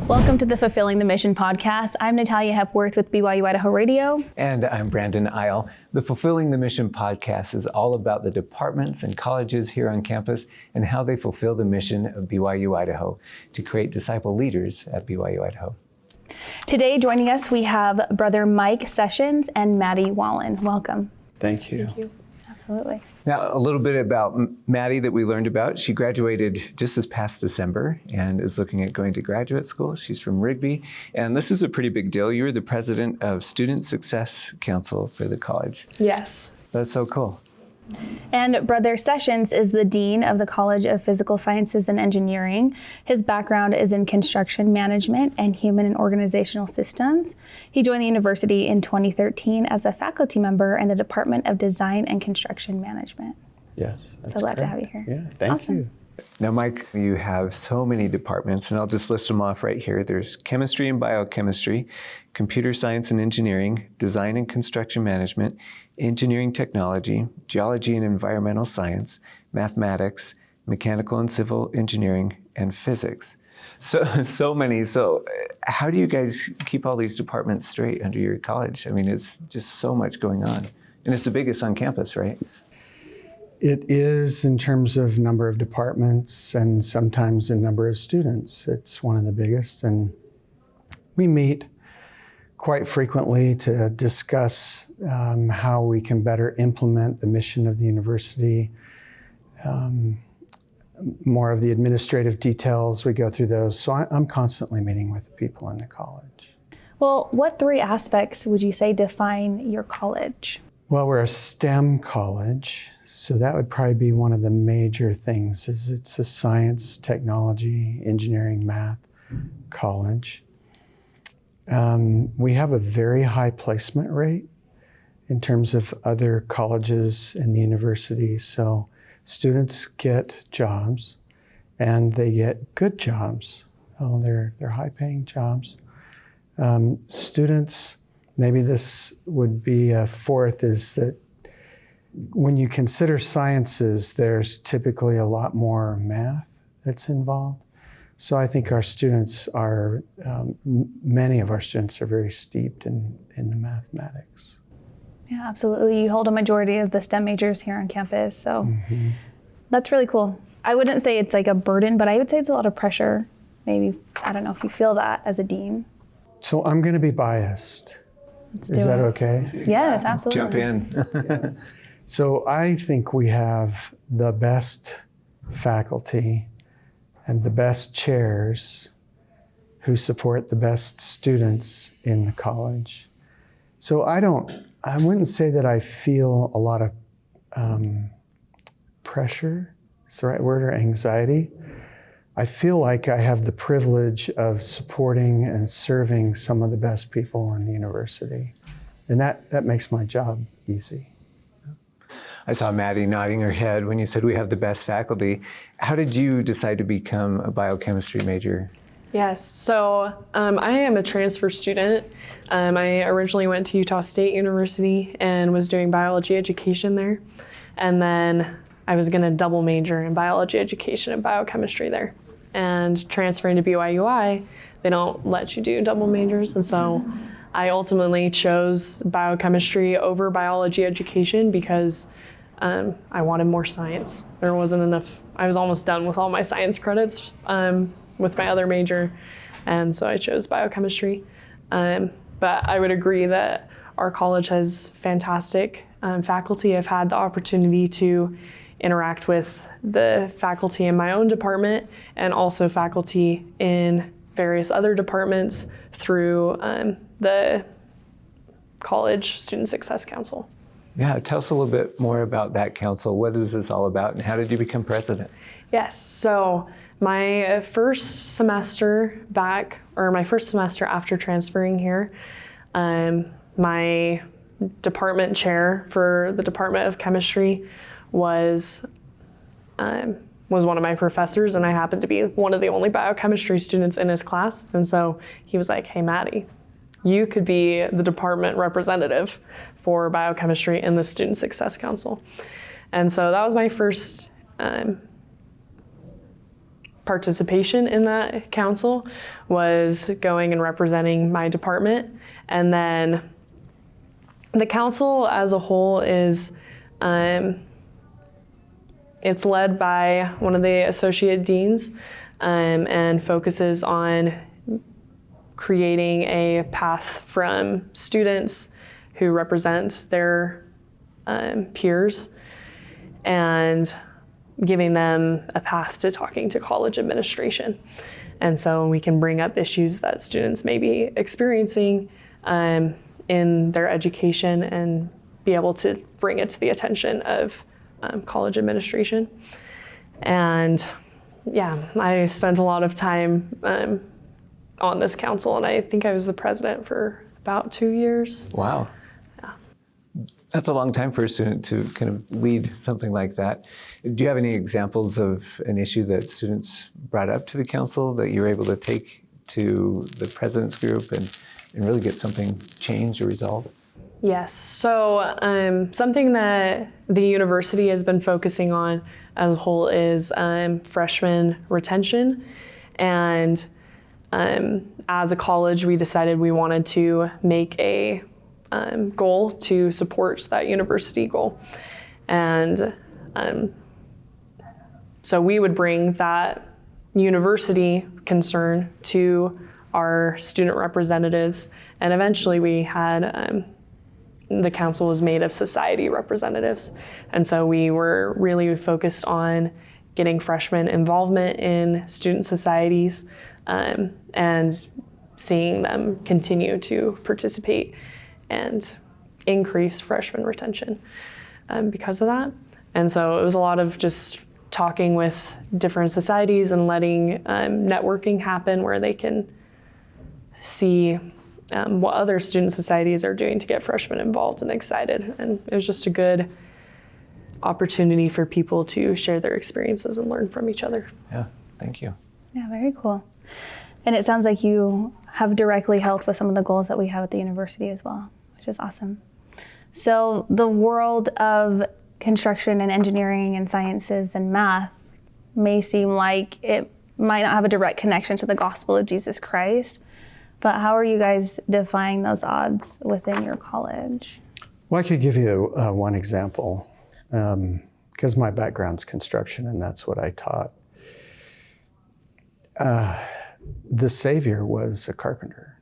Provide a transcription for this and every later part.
Welcome to the Fulfilling the Mission podcast. I'm Natalia Hepworth with BYU-Idaho Radio. And I'm Brandon Isle. The Fulfilling the Mission podcast is all about the departments and colleges here on campus and how they fulfill the mission of BYU-Idaho to create disciple leaders at BYU-Idaho. Today, joining us, we have Brother Mike Sessions and Maddie Wahlen. Welcome. Thank you. Thank you. Absolutely. Now, a little bit about Maddie that we learned about. She graduated just this past December and is looking at going to graduate school. She's from Rigby, and this is a pretty big deal. You're the president of Student Success Council for the college. Yes. That's so cool. And Brother Sessions is the Dean of the College of Physical Sciences and Engineering. His background is in construction management and human and organizational systems. He joined the university in 2013 as a faculty member in the Department of Design and Construction Management. Yes, that's So glad to correct. have you here. Yeah, thank you. Now, Mike, you have so many departments, and I'll just list them off right here. There's chemistry and biochemistry, computer science and engineering, design and construction management, engineering technology, geology and environmental science, mathematics, mechanical and civil engineering, and physics. So many. So how do you guys keep all these departments straight under your college? I mean, it's just so much going on. And it's the biggest on campus, right? It is in terms of number of departments and sometimes in number of students. It's one of the biggest, and we meet quite frequently to discuss how we can better implement the mission of the university. More of the administrative details, we go through those. So I'm constantly meeting with people in the college. Well, what three aspects would you say define your college? Well, we're a STEM college, so that would probably be one of the major things. Is it's a science, technology, engineering, math college. We have a very high placement rate in terms of other colleges in the university. So students get jobs, and they get good jobs. They're high-paying jobs. Students. Maybe this would be a fourth, is that when you consider sciences, there's typically a lot more math that's involved. So I think our students are, many of our students are very steeped in the mathematics. Yeah, absolutely. You hold a majority of the STEM majors here on campus, so that's really cool. I wouldn't say it's like a burden, but I would say it's a lot of pressure. Maybe, I don't know if you feel that as a dean. So I'm going to be biased. Is that okay? Yes, absolutely. Jump in. So I think we have the best faculty and the best chairs who support the best students in the college. So I wouldn't say that I feel a lot of pressure, is the right word, or anxiety. I feel like I have the privilege of supporting and serving some of the best people in the university. And that makes my job easy. I saw Maddie nodding her head when you said we have the best faculty. How did you decide to become a biochemistry major? Yes, so I am a transfer student. I originally went to Utah State University and was doing biology education there. And then I was going to double major in biology education and biochemistry there. And transferring to BYU-I, they don't let you do double majors. And so I ultimately chose biochemistry over biology education because I wanted more science. There wasn't enough. I was almost done with all my science credits with my other major. And so I chose biochemistry. But I would agree that our college has fantastic faculty. I've had the opportunity to interact with the faculty in my own department and also faculty in various other departments through the College Student Success Council. Yeah, tell us a little bit more about that council. What is this all about, and how did you become president? Yes, so my first semester after transferring here, my department chair for the Department of Chemistry was one of my professors, and I happened to be one of the only biochemistry students in his class. And so he was like, "Hey, Maddie, you could be the department representative for biochemistry in the Student Success Council." And so that was my first participation in that council was going and representing my department. And then the council as a whole is, it's led by one of the associate deans, and focuses on creating a path from students who represent their peers and giving them a path to talking to college administration. And so we can bring up issues that students may be experiencing in their education and be able to bring it to the attention of college administration. And yeah, I spent a lot of time on this council, and I think I was the president for about 2 years. Wow. Yeah. That's a long time for a student to kind of lead something like that. Do you have any examples of an issue that students brought up to the council that you were able to take to the president's group and really get something changed or resolved? Yes. So something that the university has been focusing on as a whole is freshman retention. And as a college, we decided we wanted to make a goal to support that university goal. And so we would bring that university concern to our student representatives. And eventually we had the council was made of society representatives. And so we were really focused on getting freshman involvement in student societies, and seeing them continue to participate and increase freshman retention because of that. And so it was a lot of just talking with different societies and letting networking happen where they can see what other student societies are doing to get freshmen involved and excited. And it was just a good opportunity for people to share their experiences and learn from each other. Yeah, thank you. Yeah, very cool. And it sounds like you have directly helped with some of the goals that we have at the university as well, which is awesome. So the world of construction and engineering and sciences and math may seem like it might not have a direct connection to the gospel of Jesus Christ, but how are you guys defying those odds within your college? Well, I could give you one example, because my background's construction and that's what I taught. The Savior was a carpenter.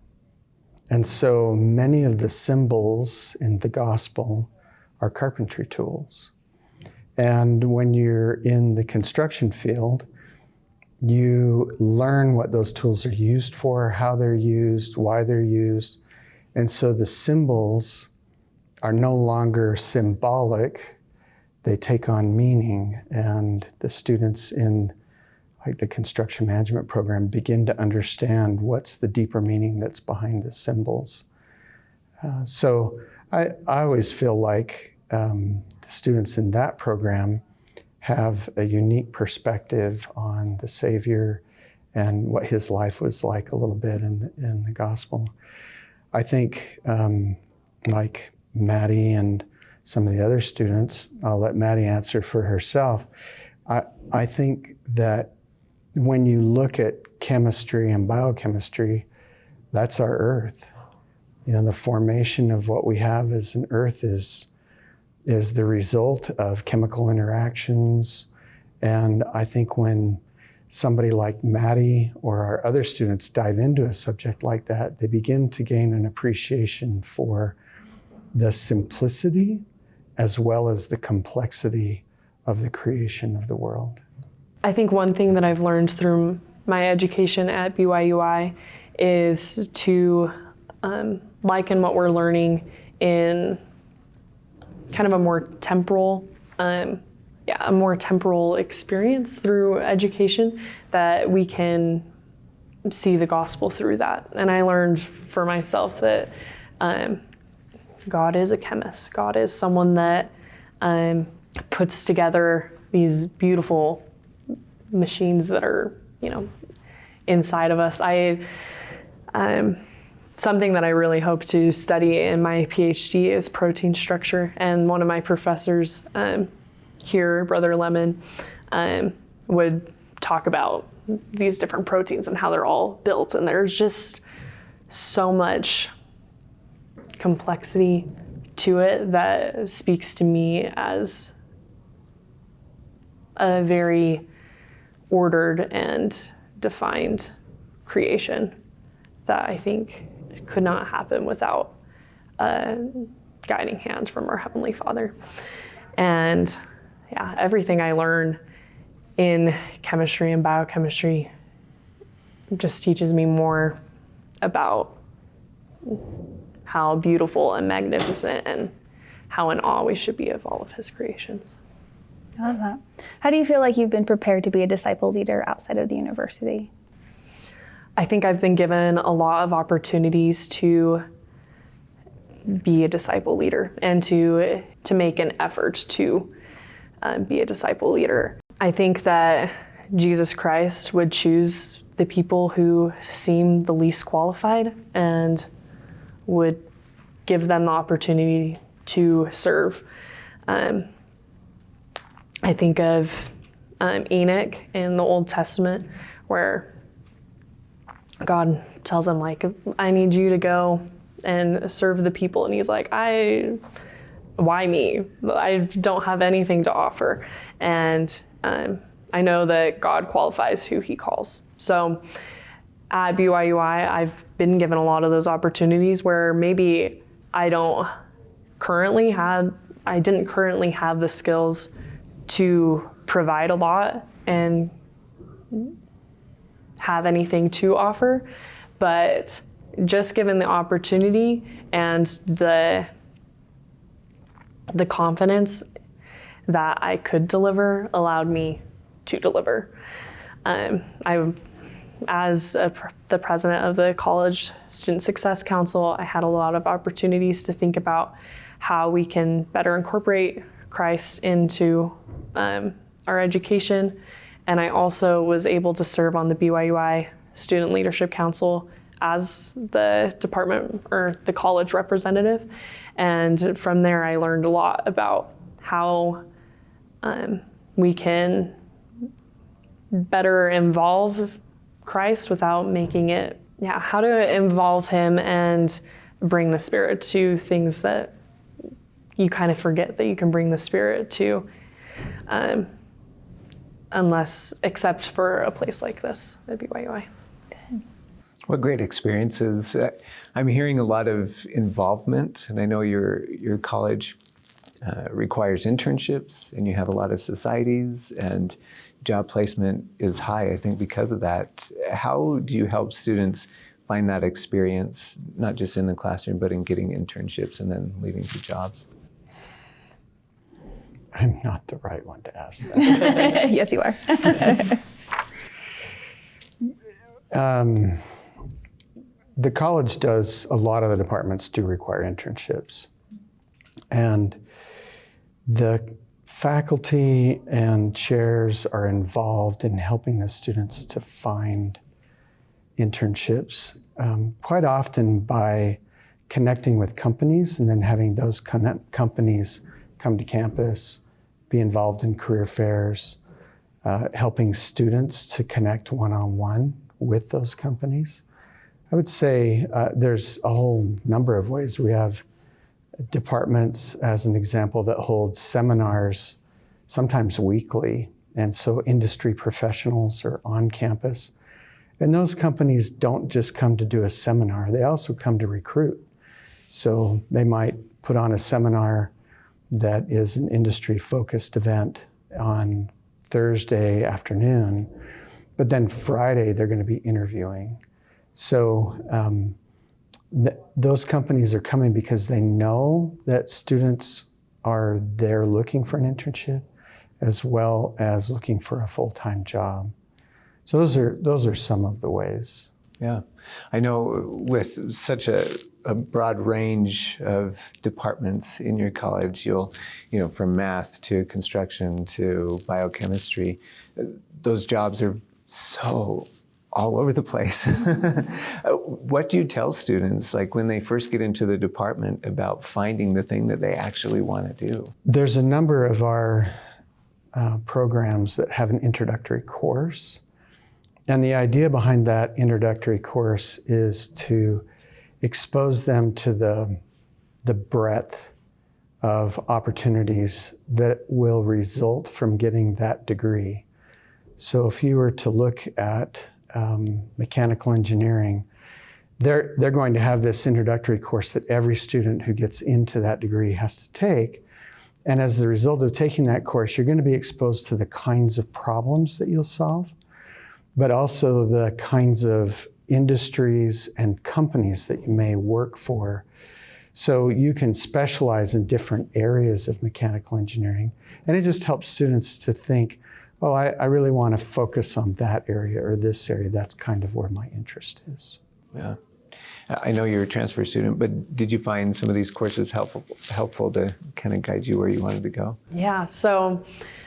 And so many of the symbols in the gospel are carpentry tools. And when you're in the construction field, you learn what those tools are used for, how they're used, why they're used. And so the symbols are no longer symbolic, they take on meaning. And the students in the construction management program begin to understand what's the deeper meaning that's behind the symbols. So I always feel like the students in that program have a unique perspective on the Savior and what his life was like a little bit in the gospel. I think like Maddie and some of the other students, I'll let Maddie answer for herself. I think that when you look at chemistry and biochemistry, that's our earth. You know, the formation of what we have as an earth is the result of chemical interactions. And I think when somebody like Maddie or our other students dive into a subject like that, they begin to gain an appreciation for the simplicity as well as the complexity of the creation of the world. I think one thing that I've learned through my education at BYU-I is to liken what we're learning in kind of a more temporal, experience through education, that we can see the gospel through that. And I learned for myself that God is a chemist. God is someone that puts together these beautiful machines that are, inside of us. Something that I really hope to study in my PhD is protein structure. And one of my professors here, Brother Lemon, would talk about these different proteins and how they're all built. And there's just so much complexity to it that speaks to me as a very ordered and defined creation that I think could not happen without a guiding hand from our Heavenly Father. And yeah, everything I learn in chemistry and biochemistry just teaches me more about how beautiful and magnificent and how in awe we should be of all of His creations. I love that. How do you feel like you've been prepared to be a disciple leader outside of the university? I think I've been given a lot of opportunities to be a disciple leader and to make an effort to be a disciple leader. I think that Jesus Christ would choose the people who seem the least qualified and would give them the opportunity to serve. I think of Enoch in the Old Testament, where God tells him, like, I need you to go and serve the people. And he's like, why me? I don't have anything to offer. And I know that God qualifies who He calls. So at BYU-I, I've been given a lot of those opportunities where maybe I didn't currently have the skills to provide a lot and have anything to offer, but just given the opportunity and the confidence that I could deliver allowed me to deliver. As the president of the College Student Success Council, I had a lot of opportunities to think about how we can better incorporate Christ into our education. And I also was able to serve on the BYU-I Student Leadership Council as the department or the college representative. And from there, I learned a lot about how we can better involve Christ without making it, how to involve Him and bring the Spirit to things that you kind of forget that you can bring the Spirit to, except for a place like this at BYU-I. What great experiences. I'm hearing a lot of involvement, and I know your college requires internships, and you have a lot of societies, and job placement is high, I think, because of that. How do you help students find that experience, not just in the classroom, but in getting internships and then leading to jobs? I'm not the right one to ask that. Yes, you are. The college does, a lot of the departments do require internships. And the faculty and chairs are involved in helping the students to find internships, quite often by connecting with companies and then having those companies come to campus, be involved in career fairs, helping students to connect one-on-one with those companies. I would say there's a whole number of ways. We have departments, as an example, that hold seminars, sometimes weekly. And so industry professionals are on campus. And those companies don't just come to do a seminar, they also come to recruit. So they might put on a seminar that is an industry-focused event on Thursday afternoon, but then Friday they're going to be interviewing. So those companies are coming because they know that students are there looking for an internship as well as looking for a full-time job. So those are some of the ways. Yeah, I know with such a broad range of departments in your college, you'll, from math to construction to biochemistry, those jobs are so all over the place. What do you tell students, like when they first get into the department, about finding the thing that they actually want to do? There's a number of our programs that have an introductory course. And the idea behind that introductory course is to expose them to the breadth of opportunities that will result from getting that degree. So if you were to look at mechanical engineering, they're going to have this introductory course that every student who gets into that degree has to take. And as the result of taking that course, you're going to be exposed to the kinds of problems that you'll solve, but also the kinds of industries and companies that you may work for. So you can specialize in different areas of mechanical engineering. And it just helps students to think, oh, I really want to focus on that area or this area. That's kind of where my interest is. Yeah. I know you're a transfer student, but did you find some of these courses helpful to kind of guide you where you wanted to go? Yeah, so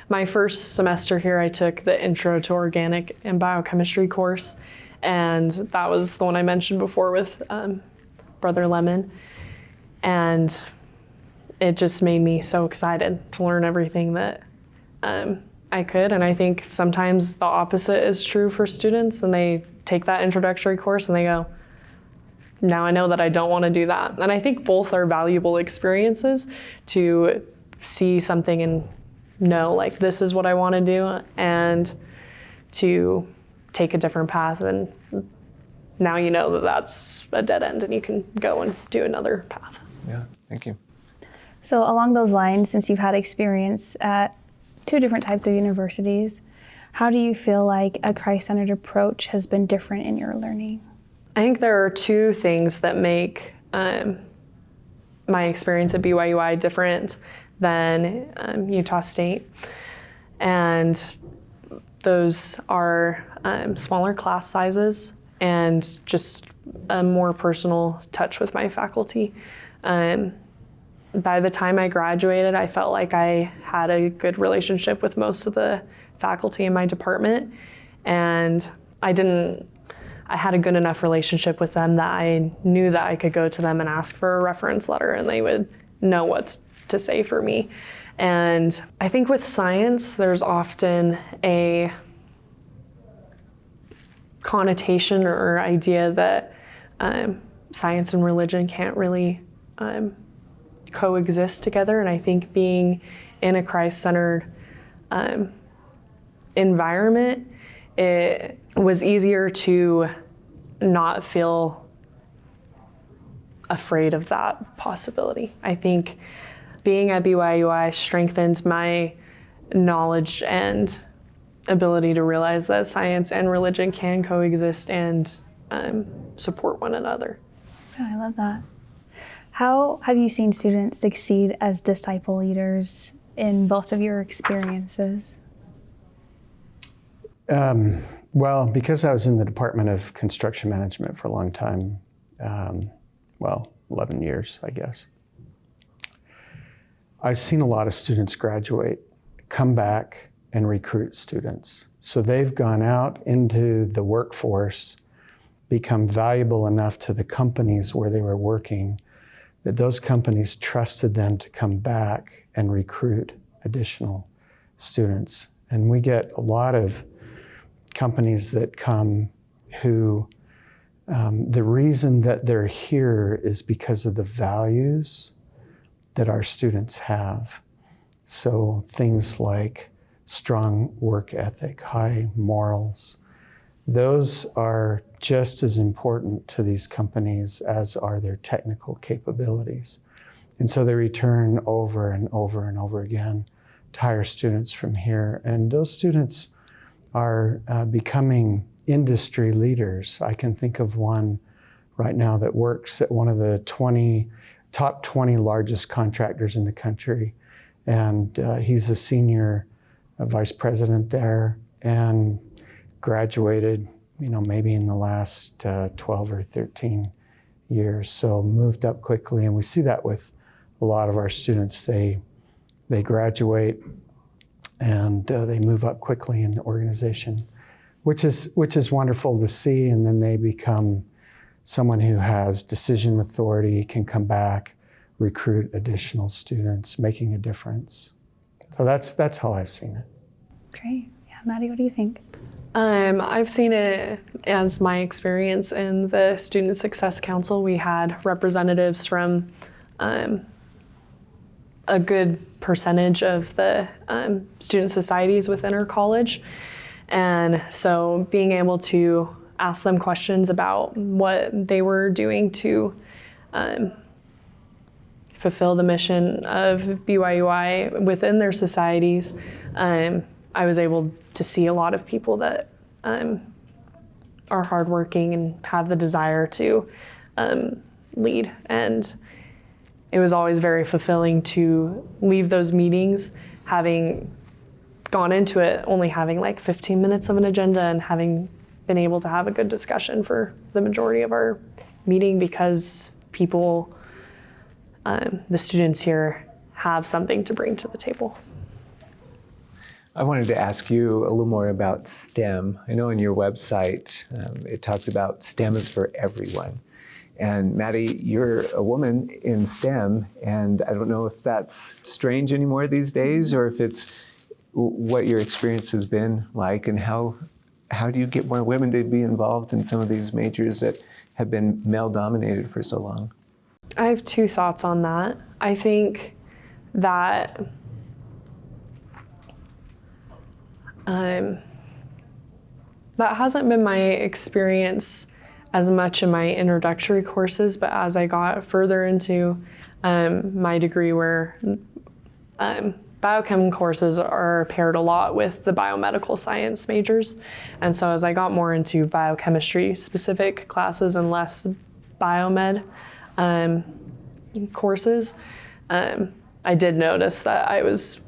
my first semester here, I took the Intro to Organic and Biochemistry course, and that was the one I mentioned before with Brother Lemon, and it just made me so excited to learn everything that I could, and I think sometimes the opposite is true for students, and they take that introductory course and they go, now I know that I don't want to do that. And I think both are valuable experiences to see something and know, like, this is what I want to do, and to take a different path. And now you know that that's a dead end and you can go and do another path. Yeah, thank you. So along those lines, since you've had experience at 2 different types of universities, how do you feel like a Christ-centered approach has been different in your learning? I think there are 2 things that make my experience at BYU-I different than Utah State. And those are smaller class sizes and just a more personal touch with my faculty. By the time I graduated, I felt like I had a good relationship with most of the faculty in my department, and I had a good enough relationship with them that I knew that I could go to them and ask for a reference letter and they would know what to say for me. And I think with science, there's often a connotation or idea that science and religion can't really coexist together. And I think being in a Christ-centered environment, it was easier to not feel afraid of that possibility. I think being at BYU-I strengthened my knowledge and ability to realize that science and religion can coexist and support one another. Oh, I love that. How have you seen students succeed as disciple leaders in both of your experiences? Well, because I was in the Department of Construction Management for a long time, 11 years, I guess, I've seen a lot of students graduate, come back, and recruit students. So they've gone out into the workforce, become valuable enough to the companies where they were working, that those companies trusted them to come back and recruit additional students. And we get a lot of companies that come who, the reason that they're here is because of the values that our students have. So things like strong work ethic, high morals, those are just as important to these companies as are their technical capabilities. And so they return over and over and over again to hire students from here. And those students are becoming industry leaders. I can think of one right now that works at one of the top 20 largest contractors in the country. And he's a senior vice president there and graduated, maybe in the last 12 or 13 years. So moved up quickly. And we see that with a lot of our students. They graduate and they move up quickly in the organization, which is wonderful to see. And then they become someone who has decision authority, can come back, recruit additional students, making a difference. So that's how I've seen it. Great. Yeah, Maddie, what do you think? I've seen it as my experience in the Student Success Council. We had representatives from a good percentage of the student societies within our college. And so being able to ask them questions about what they were doing to fulfill the mission of BYU-I within their societies, I was able to see a lot of people that are hardworking and have the desire to lead. And it was always very fulfilling to leave those meetings having gone into it only having like 15 minutes of an agenda and having been able to have a good discussion for the majority of our meeting, because people, the students here, have something to bring to the table. I wanted to ask you a little more about STEM. I know on your website it talks about STEM is for everyone. And Maddie, you're a woman in STEM, and I don't know if that's strange anymore these days, or if it's what your experience has been like, and how do you get more women to be involved in some of these majors that have been male-dominated for so long? I have two thoughts on that. I think that that hasn't been my experience as much in my introductory courses, but as I got further into my degree, where biochem courses are paired a lot with the biomedical science majors. And so as I got more into biochemistry specific classes and less biomed courses, I did notice that I was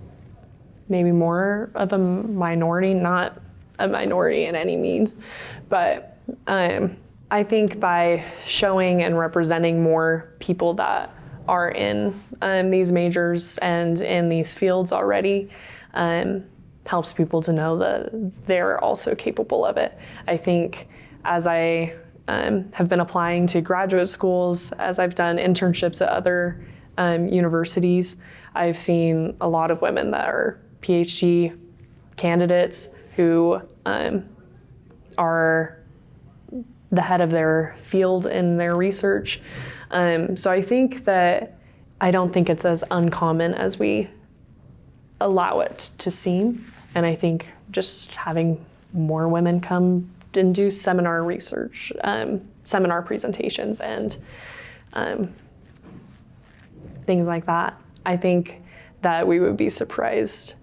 maybe more of a minority, not a minority in any means, but I think by showing and representing more people that are in these majors and in these fields already helps people to know that they're also capable of it. I think as I have been applying to graduate schools, as I've done internships at other universities, I've seen a lot of women that are PhD candidates who are the head of their field in their research. So I think that I don't think it's as uncommon as we allow it to seem. And I think just having more women come and do seminar research, seminar presentations and things like that, I think that we would be surprised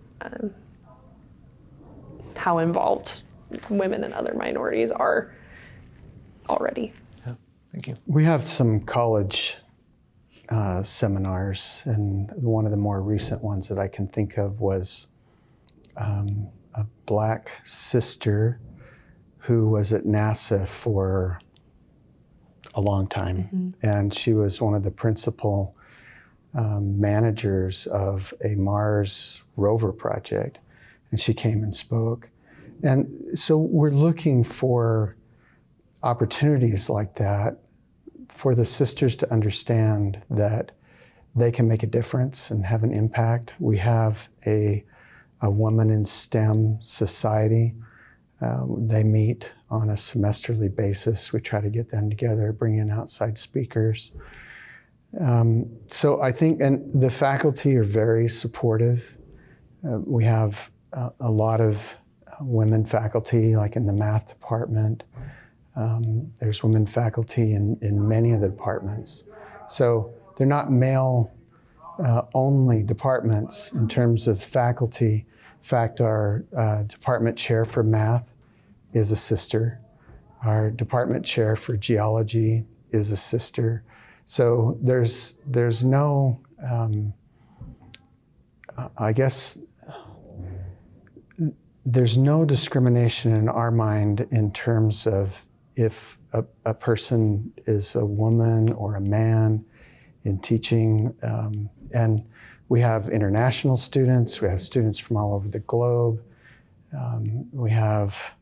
how involved women and other minorities are already. Yeah, thank you. We have some college seminars, and one of the more recent ones that I can think of was a Black sister who was at NASA for a long time. Mm-hmm. And she was one of the principal managers of a Mars rover project. And she came and spoke. And so we're looking for opportunities like that for the sisters to understand that they can make a difference and have an impact. We have a Woman in STEM society. They meet on a semesterly basis. We try to get them together, bring in outside speakers. So I think, and the faculty are very supportive. We have a lot of women faculty, like in the math department. There's women faculty in many of the departments. So they're not male only departments in terms of faculty. In fact, our department chair for math is a sister. Our department chair for geology is a sister. So there's no, I guess, there's no discrimination in our mind in terms of if a person is a woman or a man in teaching. And we have international students, we have students from all over the globe. We have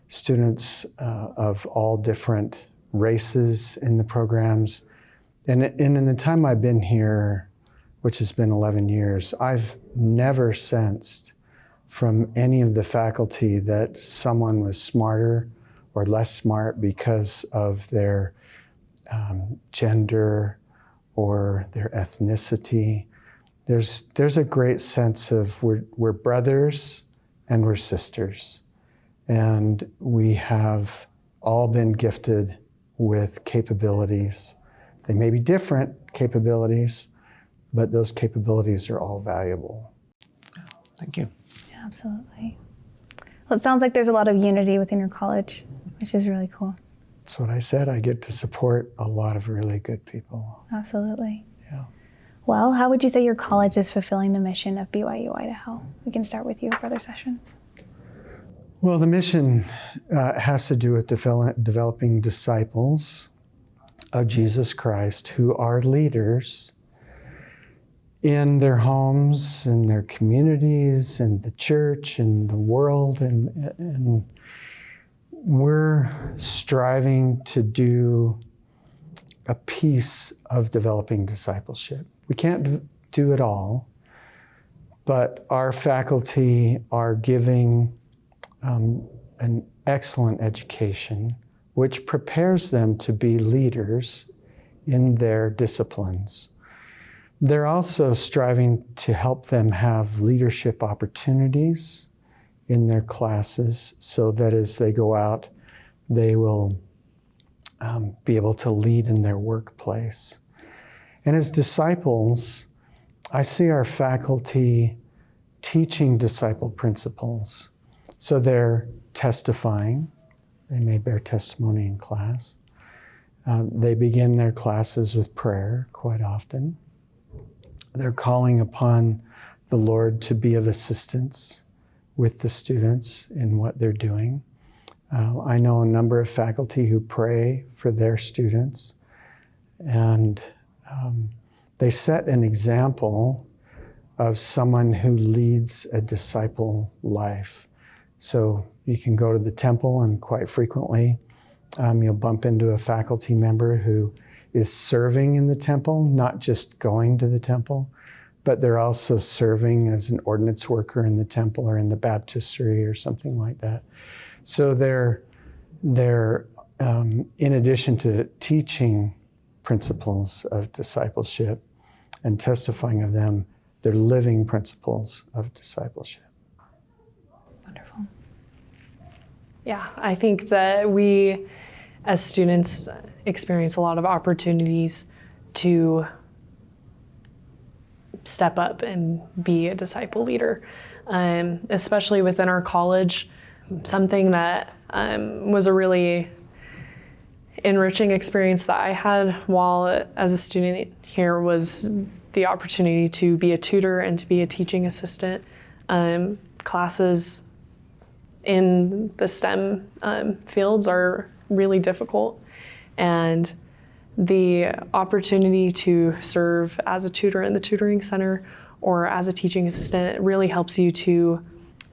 students of all different races in the programs. And in the time I've been here, which has been 11 years, I've never sensed from any of the faculty that someone was smarter or less smart because of their gender or their ethnicity. There's a great sense of we're brothers and we're sisters. And we have all been gifted with capabilities. They may be different capabilities, but those capabilities are all valuable. Thank you. Yeah, absolutely. Well, it sounds like there's a lot of unity within your college, which is really cool. That's what I said. I get to support a lot of really good people. Absolutely. Yeah. Well, how would you say your college is fulfilling the mission of BYU-Idaho? We can start with you, Brother Sessions. Well, the mission has to do with developing disciples of Jesus Christ who are leaders in their homes, in their communities, in the church, in the world, and we're striving to do a piece of developing discipleship. We can't do it all, but our faculty are giving an excellent education which prepares them to be leaders in their disciplines. They're also striving to help them have leadership opportunities in their classes so that as they go out, they will be able to lead in their workplace. And as disciples, I see our faculty teaching disciple principles. So they're testifying. They may bear testimony in class. They begin their classes with prayer quite often. They're calling upon the Lord to be of assistance with the students in what they're doing. I know a number of faculty who pray for their students, and they set an example of someone who leads a disciple life. So you can go to the temple, and quite frequently you'll bump into a faculty member who is serving in the temple, not just going to the temple, but they're also serving as an ordinance worker in the temple or in the baptistry or something like that. So they're in addition to teaching principles of discipleship and testifying of them, they're living principles of discipleship. Wonderful. Yeah, I think that we, as students, experience a lot of opportunities to step up and be a disciple leader, especially within our college. Something that was a really enriching experience that I had while as a student here was the opportunity to be a tutor and to be a teaching assistant. Classes in the STEM fields are really difficult, and the opportunity to serve as a tutor in the tutoring center or as a teaching assistant really helps you to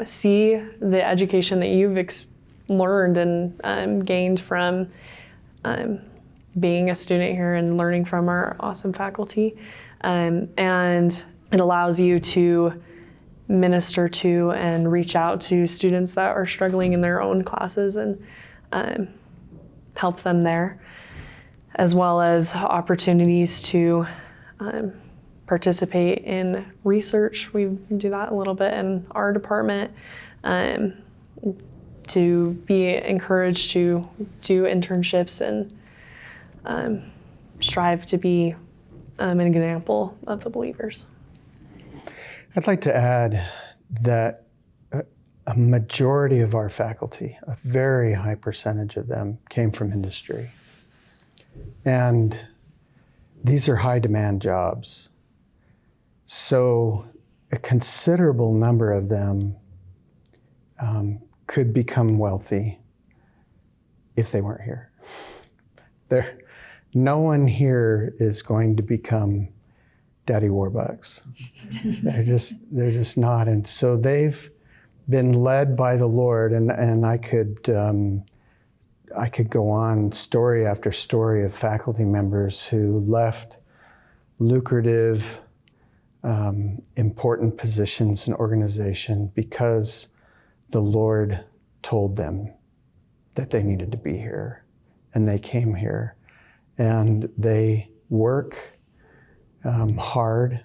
see the education that you've learned and gained from being a student here and learning from our awesome faculty. And it allows you to minister to and reach out to students that are struggling in their own classes and help them there, as well as opportunities to participate in research. We do that a little bit in our department, to be encouraged to do internships and strive to be an example of the believers. I'd like to add that a majority of our faculty, a very high percentage of them, came from industry. And these are high demand jobs. So a considerable number of them could become wealthy if they weren't here. No one here is going to become Daddy Warbucks. They're just not. And so they've been led by the Lord, and I could go on story after story of faculty members who left lucrative important positions in organization because the Lord told them that they needed to be here, and they came here, and they work hard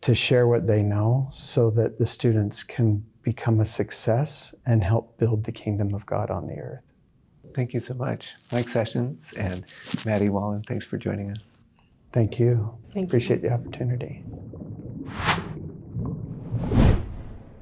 to share what they know so that the students can become a success and help build the kingdom of God on the earth. Thank you so much. Mike Sessions and Maddie Wahlen, thanks for joining us. Thank you. Thank you. Appreciate the opportunity.